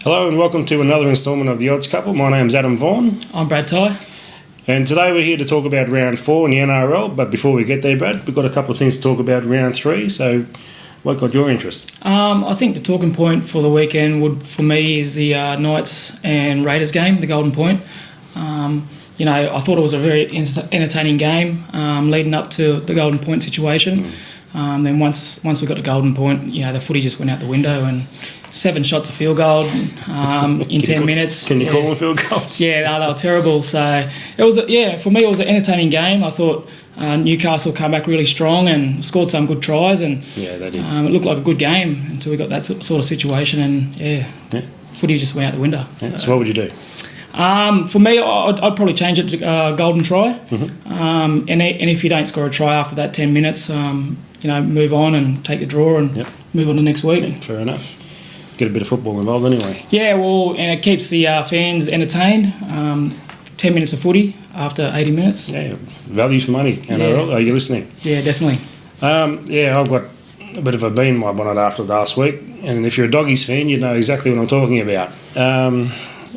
Hello and welcome to another instalment of The Odds Couple. My name's Adam Vaughn. I'm Brad Tighe. And today we're here to talk about round 4 in the NRL, but before we get there, Brad, we've got a couple of things to talk about round 3, so what got your interest? I think the talking point for the weekend for me is the Knights and Raiders game, the Golden Point. I thought it was a very entertaining game leading up to the Golden Point situation. Then once we got to Golden Point, the footy just went out the window and 7 shots of field goal in 10 minutes. Can you call them field goals? Yeah, they were terrible. So it was, for me, it was an entertaining game. I thought Newcastle come back really strong and scored some good tries, and they did. It looked like a good game until we got that sort of situation, and footy just went out the window. So what would you do? For me, I'd probably change it to golden try, and if you don't score a try after that 10 minutes, move on and take the draw and move on to next week. Yeah, fair enough. Get a bit of football involved anyway. Yeah, and it keeps the fans entertained. 10 minutes of footy after 80 minutes. Yeah, value for money. NRL, are you listening? Yeah, definitely. I've got a bit of a bee in my bonnet after last week, and if you're a Doggies fan, you know exactly what I'm talking about.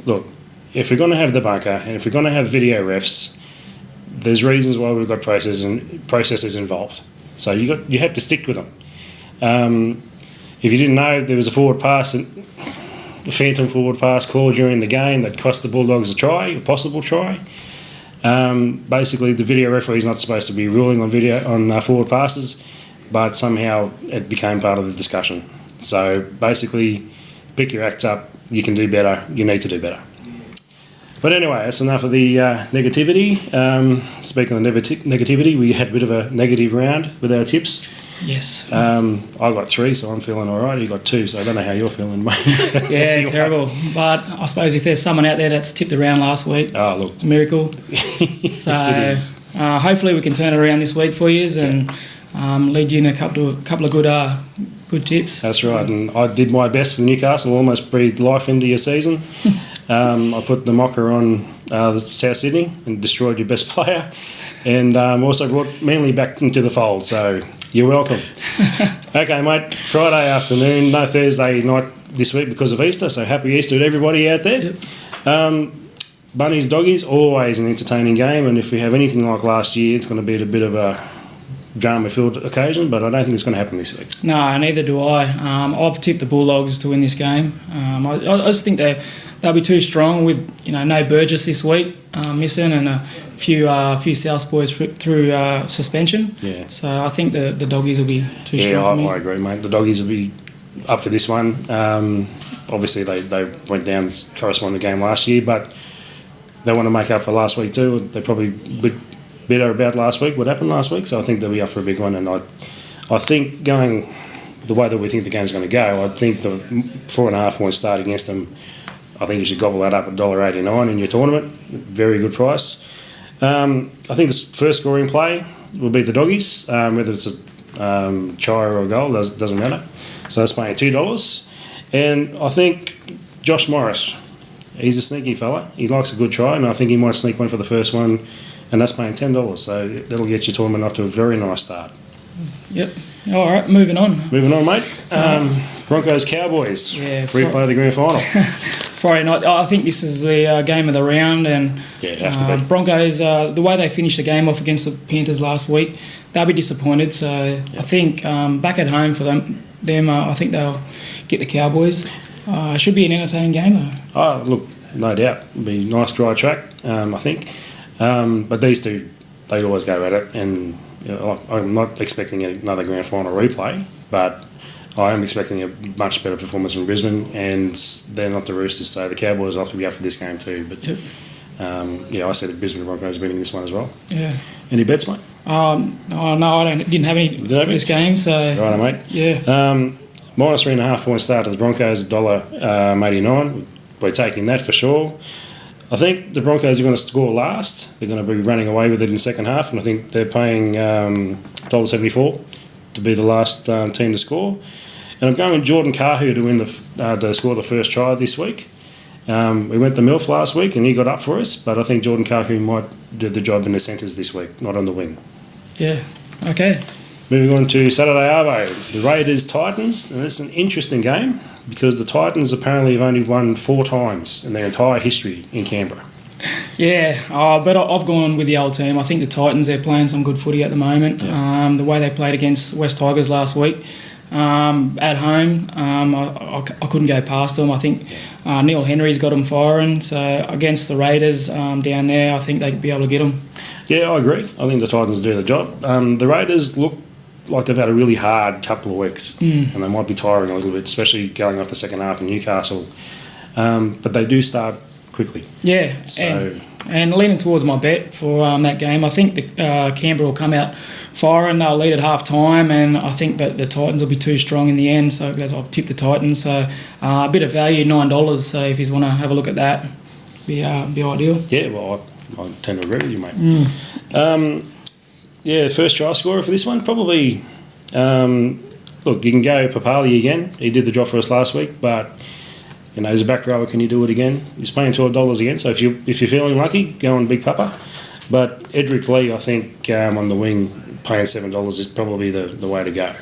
Look, if we're going to have the bunker and if we're going to have video refs, there's reasons why we've got processes involved. So you have to stick with them. If you didn't know, there was a phantom forward pass call during the game that cost the Bulldogs a possible try. Basically, the video referee is not supposed to be ruling on forward passes, but somehow it became part of the discussion. So basically, pick your acts up. You can do better. You need to do better. But anyway, that's enough of the negativity. Speaking of negativity, we had a bit of a negative round with our tips. Yes. I got 3, so I'm feeling all right. You got 2, so I don't know how you're feeling, mate. Yeah, anyway. Terrible. But I suppose if there's someone out there that's tipped around last week, it's a miracle. So it is. Hopefully we can turn it around this week for you and lead you in a couple of good tips. That's right, and I did my best for Newcastle, almost breathed life into your season. I put the mocker on South Sydney and destroyed your best player, and also brought Manly back into the fold, so you're welcome. Okay, mate, Friday afternoon, no Thursday night this week because of Easter, so happy Easter to everybody out there. Yep. Bunnies, Doggies, always an entertaining game, and if we have anything like last year, it's going to be a bit of a drama-filled occasion, but I don't think it's going to happen this week. No, neither do I. I've tipped the Bulldogs to win this game. I just think they'll be too strong with no Burgess this week missing and a few South boys through suspension. Yeah. So I think the Doggies will be too strong for me. I agree, mate. The Doggies will be up for this one. Obviously, they went down this corresponding game last year, but they want to make up for last week too. They probably better about last week, what happened last week, so I think they'll be up for a big one, and I think going the way that we think the game's going to go, I think the 4.5 point start against them, I think you should gobble that up at $1.89 in your tournament. Very good price. I think the first scoring play will be the Doggies, whether it's a try or a goal, doesn't matter. So that's paying $2. And I think Josh Morris, he's a sneaky fella. He likes a good try, and I think he might sneak one for the first one, and that's paying $10, so that'll get your tournament off to a very nice start. Yep. All right, moving on. Moving on, mate. Broncos Cowboys. Yeah. Replay of the grand final. Friday night. I think this is the game of the round, and have to be. Broncos. The way they finished the game off against the Panthers last week, they'll be disappointed. So I think back at home for them, I think they'll get the Cowboys. Should be an entertaining game though. Look, no doubt. It'll be a nice dry track. I think. But these two, they always go at it, and I'm not expecting another grand final replay, but I am expecting a much better performance from Brisbane, and they're not the Roosters, so the Cowboys will have to be up for this game too. But I see the Brisbane Broncos winning this one as well. Yeah. Any bets, mate? No, I didn't have any for this game, so. Right, mate. Yeah. Minus 3.5 point start to the Broncos, $1.89. We're taking that for sure. I think the Broncos are going to score last. They're going to be running away with it in the second half, and I think they're paying $1.74 to be the last team to score. And I'm going with Jordan Kahu to score the first try this week. We went to MILF last week, and he got up for us, but I think Jordan Kahu might do the job in the centres this week, not on the wing. Yeah, okay. Moving on to Saturday Arvo, the Raiders Titans, and it's an interesting game. because the Titans apparently have only won 4 times in their entire history in Canberra. Yeah, but I've gone with the old team. I think the Titans, they're playing some good footy at the moment. Yeah. The way they played against West Tigers last week at home, I couldn't go past them. I think Neil Henry's got them firing. So against the Raiders down there, I think they'd be able to get them. Yeah, I agree. I think the Titans do the job. The Raiders look like they've had a really hard couple of weeks, and they might be tiring a little bit, especially going off the second half in Newcastle. But they do start quickly. Yeah, so, and leaning towards my bet for that game, I think the Canberra will come out firing. They'll lead at half time, and I think that the Titans will be too strong in the end. So I've tipped the Titans. So a bit of value, $9. So if you want to have a look at that, be ideal. Yeah, well, I tend to agree with you, mate. Yeah, first try scorer for this one, probably. Look, you can go Papali again. He did the job for us last week, but you know, as a back rower, can you do it again? He's paying $12 again, so if you're feeling lucky, go on Big Papa. But Edric Lee, I think, on the wing, paying $7 is probably the way to go.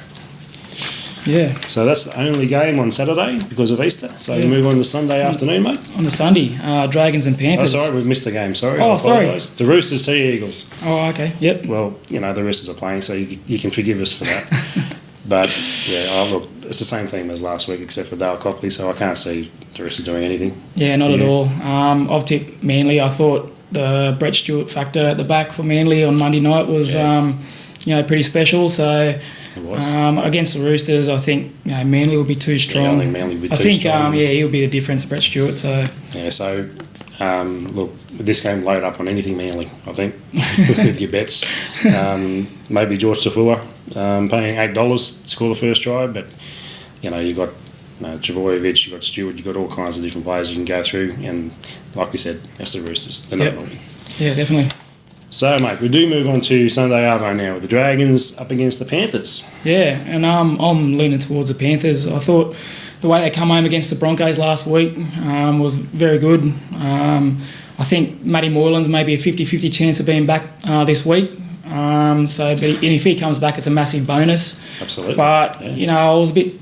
Yeah. So that's the only game on Saturday because of Easter. So we move on to Sunday afternoon, mate. On the Sunday, Dragons and Panthers. Oh, sorry, we've missed the game. Sorry. Oh, sorry. The Roosters, Sea Eagles. Oh, okay. Yep. Well, you know, the Roosters are playing, so you can forgive us for that. But, yeah, look, it's the same team as last week except for Dale Copley, so I can't see the Roosters doing anything. Yeah, not at all. I've tipped Manly. I thought the Brett Stewart factor at the back for Manly on Monday night was, pretty special. So It was. Against the Roosters, I think Manly will be too strong. Yeah, I think Manly will be too strong. He'll be the difference, Brett Stewart. So yeah, so look, this game load up on anything Manly, I think, with your bets. Maybe George Tafua paying $8 to score the first try, but you know, you got Travojevic, you got Stewart, you got all kinds of different players you can go through, and like we said, that's the Roosters. They're not wrong. Yeah, definitely. So, mate, we do move on to Sunday Arvo now with the Dragons up against the Panthers. Yeah, and I'm leaning towards the Panthers. I thought the way they come home against the Broncos last week was very good. I think Matty Moylan's maybe a 50-50 chance of being back this week. And if he comes back, it's a massive bonus. Absolutely. But, I was a bit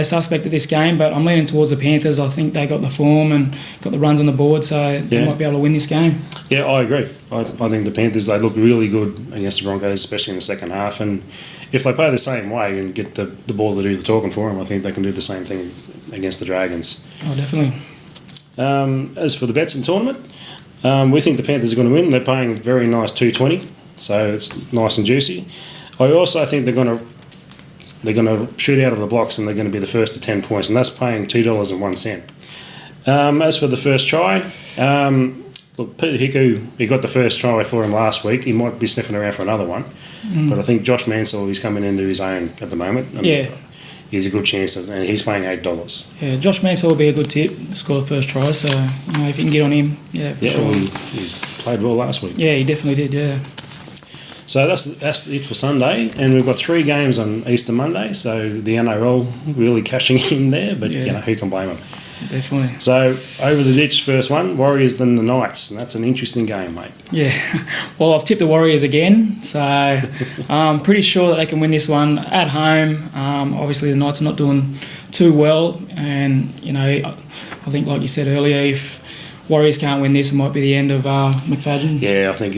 suspect of this game, but I'm leaning towards the Panthers. I think they got the form and got the runs on the board, so they might be able to win this game. Yeah, I agree. I think the Panthers, they look really good against the Broncos, especially in the second half. And if they play the same way and get the ball to do the talking for them, I think they can do the same thing against the Dragons. Oh, definitely. As for the bets in tournament, we think the Panthers are going to win. They're paying very nice $2.20, so it's nice and juicy. I also think they're going to shoot out of the blocks and they're going to be the first to 10 points, and that's paying $2.01. As for the first try, look, Peter Hiku, he got the first try for him last week. He might be sniffing around for another one, but I think Josh Mansell is coming into his own at the moment. He's a good chance, and he's paying $8. Yeah, Josh Mansell will be a good tip to score the first try, so if you can get on him, for sure. Well, he's played well last week. Yeah, he definitely did, yeah. So that's it for Sunday, and we've got 3 games on Easter Monday, so the NRL really cashing in there, but who can blame them? Definitely. So over the ditch, first one, Warriors then the Knights, and that's an interesting game, mate. Yeah, well, I've tipped the Warriors again, so I'm pretty sure that they can win this one at home. Obviously the Knights are not doing too well, and I think, like you said earlier, if Warriors can't win this, it might be the end of McFadden. Yeah, I think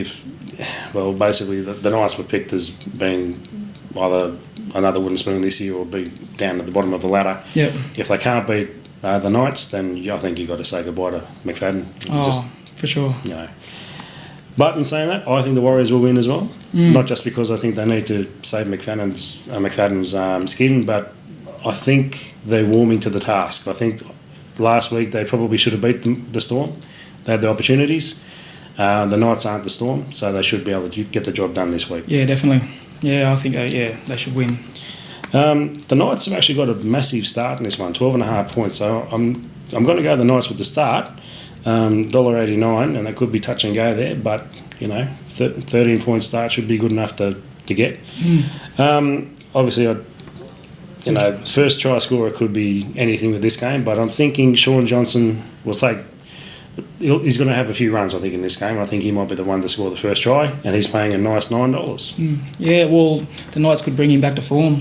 basically the Knights were picked as being either another wooden spoon this year or be down at the bottom of the ladder. Yep. If they can't beat the Knights, then I think you've got to say goodbye to McFadden. For sure. But in saying that, I think the Warriors will win as well. Not just because I think they need to save McFadden's skin, but I think they're warming to the task. I think last week they probably should have beat the Storm. They had the opportunities. The Knights aren't the Storm, so they should be able to get the job done this week. Yeah, definitely. Yeah, I think they should win. The Knights have actually got a massive start in this one, 12.5 points. So I'm going to go the Knights with the start, $1.89, and it could be touch and go there, but 13-point start should be good enough to get. Obviously, first try scorer could be anything with this game, but I'm thinking Sean Johnson will take. He's going to have a few runs, I think, in this game. I think he might be the one to score the first try, and he's paying a nice $9. Yeah, well, the Knights could bring him back to form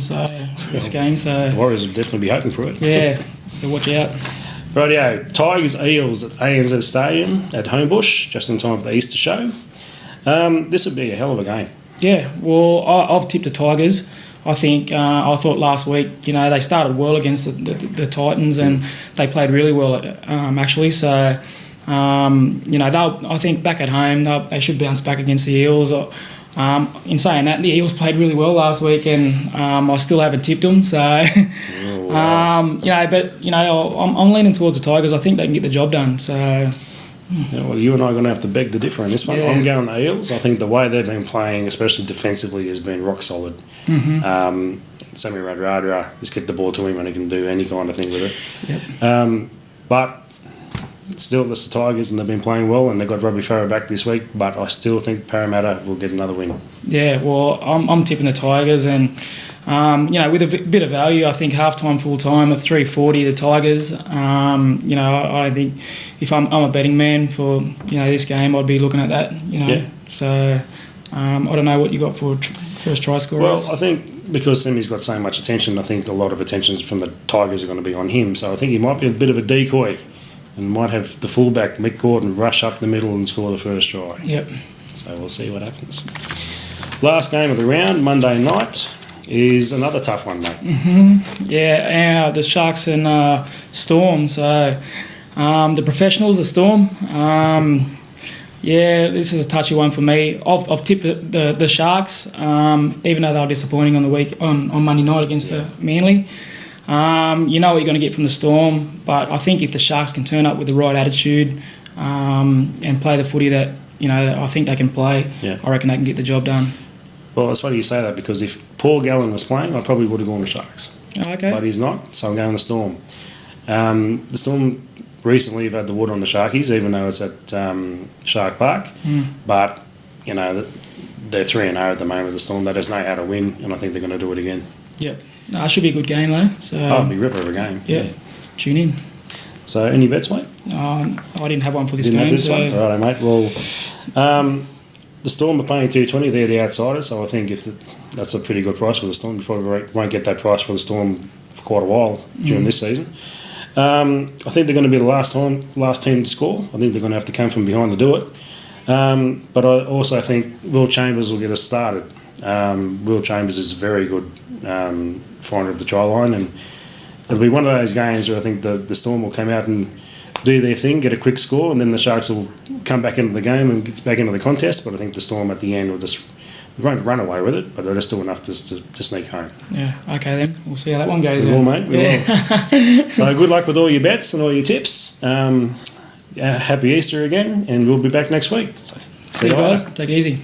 this game. So the Warriors will definitely be hoping for it. Yeah, So watch out. Rightio, Tigers Eels at ANZ Stadium at Homebush, just in time for the Easter show. This would be a hell of a game. Yeah, well, I've tipped the Tigers. I think I thought last week, they started well against the Titans and they played really well actually. So, I think back at home they should bounce back against the Eels. In saying that, the Eels played really well last week and I still haven't tipped them. So, I'm leaning towards the Tigers. I think they can get the job done. So. Yeah, well, you and I are going to have to beg to differ on this one. Yeah. I'm going the Eels. I think the way they've been playing, especially defensively, has been rock solid. Mm-hmm. Sammy Radradra, just get the ball to him and he can do any kind of thing with it. Yep. But still, it's the Tigers and they've been playing well and they've got Robbie Farah back this week, but I still think Parramatta will get another win. Yeah, well, I'm tipping the Tigers and, with a bit of value, I think half-time, full-time at $3.40, the Tigers. I think if I'm a betting man for, this game, I'd be looking at that, Yeah. So, I don't know what you got for first try scorers. Well, I think because Sammy's got so much attention, I think a lot of attention from the Tigers are going to be on him. So I think he might be a bit of a decoy and might have the fullback, Mick Gordon, rush up the middle and score the first try. Yep. So we'll see what happens. Last game of the round, Monday night, is another tough one, mate. Mm-hmm. Yeah, the Sharks and Storm. So the professionals, the Storm. This is a touchy one for me. I've tipped the Sharks, even though they were disappointing on the week on Monday night against the Manly. You know what you're going to get from the Storm, but I think if the Sharks can turn up with the right attitude and play the footy that I think they can play, I reckon they can get the job done. Well, it's funny you say that because if Paul Gallen was playing, I probably would have gone the Sharks. Okay. But he's not, so I'm going the Storm. The Storm recently have had the wood on the Sharkies, even though it's at Shark Park. But, they're 3-0 at the moment, the Storm. They just know how to win, and I think they're going to do it again. Yep. It should be a good game, though. So, it'll be ripper of a game. Yeah. Tune in. So, any bets, mate? I didn't have one for this Didn't game. have this one? All right, mate. Well, the Storm are paying $2.20. They're the outsiders, so I think that's a pretty good price for the Storm. You probably won't get that price for the Storm for quite a while during this season. I think they're going to be the last team to score. I think they're going to have to come from behind to do it. But I also think Will Chambers will get us started. Will Chambers is a very good finder of the try line, and it'll be one of those games where I think the Storm will come out and do their thing, get a quick score, and then the Sharks will come back into the game and get back into the contest. But I think the Storm at the end will just won't run away with it, but they'll just do enough to sneak home. Yeah, okay then. We'll see how that one goes. We will, mate. We will. So good luck with all your bets and all your tips. Happy Easter again, and we'll be back next week. So see you guys. later. Take it easy.